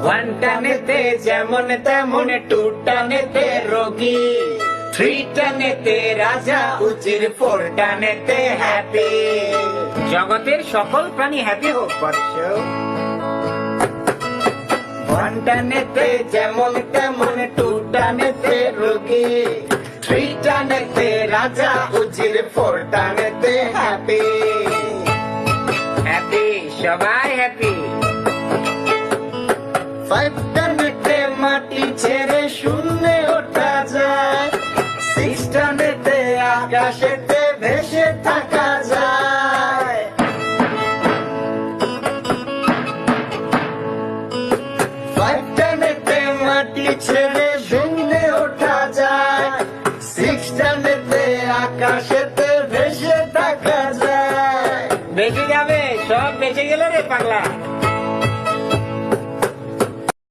One টানেতে যেমন তেমন, two টানেতে রোগী, থ্রি টানেতে রাজা উজির, ফোর টানেতে হ্যাপি। জগতের সকল প্রাণী হ্যাপি হোক বর্ষ। ওয়ান টানেতে যেমন তেমন, টু টানেতে রোগী, থ্রি টানেতে রাজা উজির, ফোর টানেতে হ্যাপি। হ্যাপি, সবাই হ্যাপি। 5